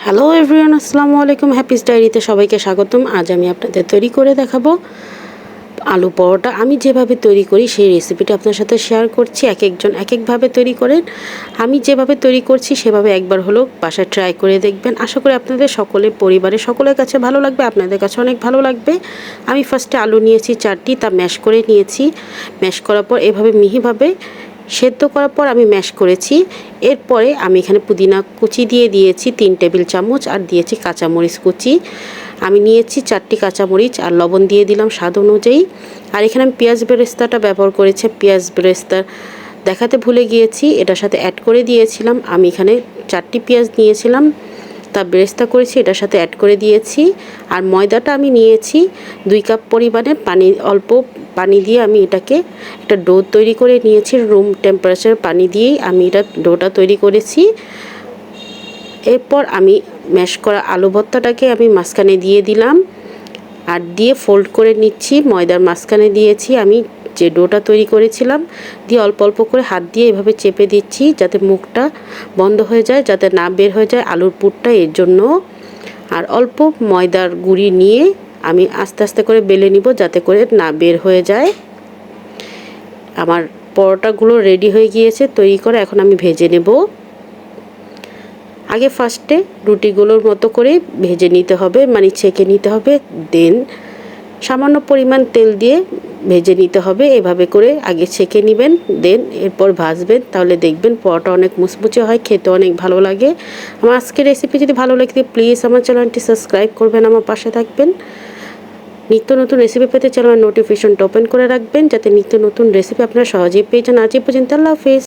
Hello everyone, আসসালামু আলাইকুম। Happy's ডায়েরিতে সবাইকে স্বাগতম। আজ আমি আপনাদের তৈরি করে দেখাবো আলু পরোটা। আমি যেভাবে তৈরি করি সেই রেসিপিটা আপনার সাথে শেয়ার করছি। এক একজন এক একভাবে তৈরি করেন। আমি যেভাবে তৈরি করছি সেভাবে একবার হলেও বাসায় ট্রাই করে দেখবেন। আশা করি আপনাদের সকলের পরিবারের সকলের কাছে ভালো লাগবে, আপনাদের কাছে অনেক ভালো লাগবে। আমি ফার্স্টে আলু নিয়েছি 4টি, তা ম্যাশ করে নিয়েছি। ম্যাশ করার পর এভাবে মিহিভাবে সেদ্ধ করার পর আমি ম্যাশ করেছি। এরপরে আমি এখানে পুদিনা কুচি দিয়ে দিয়েছি 3 টেবিল চামচ, আর দিয়েছি কাঁচামরিচ কুচি। আমি নিয়েছি 4টি কাঁচামরিচ, আর লবণ দিয়ে দিলাম স্বাদ অনুযায়ী। আর এখানে আমি পেঁয়াজ বেরেস্তাটা ব্যবহার করেছি। পেঁয়াজ বেরেস্তা দেখাতে ভুলে গিয়েছি, এটার সাথে অ্যাড করে দিয়েছিলাম। আমি এখানে 4টি পেঁয়াজ নিয়েছিলাম, তা বেরেস্তা করেছি, এটার সাথে অ্যাড করে দিয়েছি। আর ময়দাটা আমি নিয়েছি 2 কাপ পরিমাণে পানি, অল্প পানি দিয়ে আমি এটাকে একটা ডো তৈরি করে নিয়েছি। রুম টেম্পারেচার পানি দিয়েই আমি এটা ডোটা তৈরি করেছি। এরপর আমি ম্যাশ করা আলু ভর্তাটাকে আমি মাঝখানে দিয়ে দিলাম, আর দিয়ে ফোল্ড করে নিচ্ছি। ময়দার মাঝখানে দিয়েছি আমি যে ডোটা তৈরি করেছিলাম, দিয়ে অল্প অল্প করে হাত দিয়ে এভাবে চেপে দিচ্ছি যাতে মুখটা বন্ধ হয়ে যায়, যাতে না বের হয়ে যায় আলুর পুরটা, এর জন্য। আর অল্প ময়দার গুঁড়ি নিয়ে আমি আস্তে আস্তে করে বেলে নিব যাতে করে না বের হয়ে যায়। আমার পরোটাগুলো রেডি হয়ে গিয়েছে তৈরি করে, এখন আমি ভেজে নেব। আগে ফার্স্টে রুটিগুলোর মতো করে ভেজে নিতে হবে, মানে ছেঁকে নিতে হবে। দেন সামান্য পরিমাণ তেল দিয়ে ভেজে নিতে হবে। এভাবে করে আগে ছেঁকে নেবেন, দেন এরপর ভাজবেন, তাহলে দেখবেন পরোটা অনেক মুচমুচে হয়, খেতে অনেক ভালো লাগে। আমার আজকের রেসিপি যদি ভালো লাগে প্লিজ আমার চ্যানেলটি সাবস্ক্রাইব করবেন, আমার পাশে থাকবেন। নিত্য নতুন রেসিপি পেতে চ্যানেলের নোটিফিকেশনটা ওপেন করে রাখবেন যাতে নিত্য নতুন রেসিপি আপনারা সহজেই পেয়ে যান। আজ এই পর্যন্ত, আল্লাহ হাফেজ।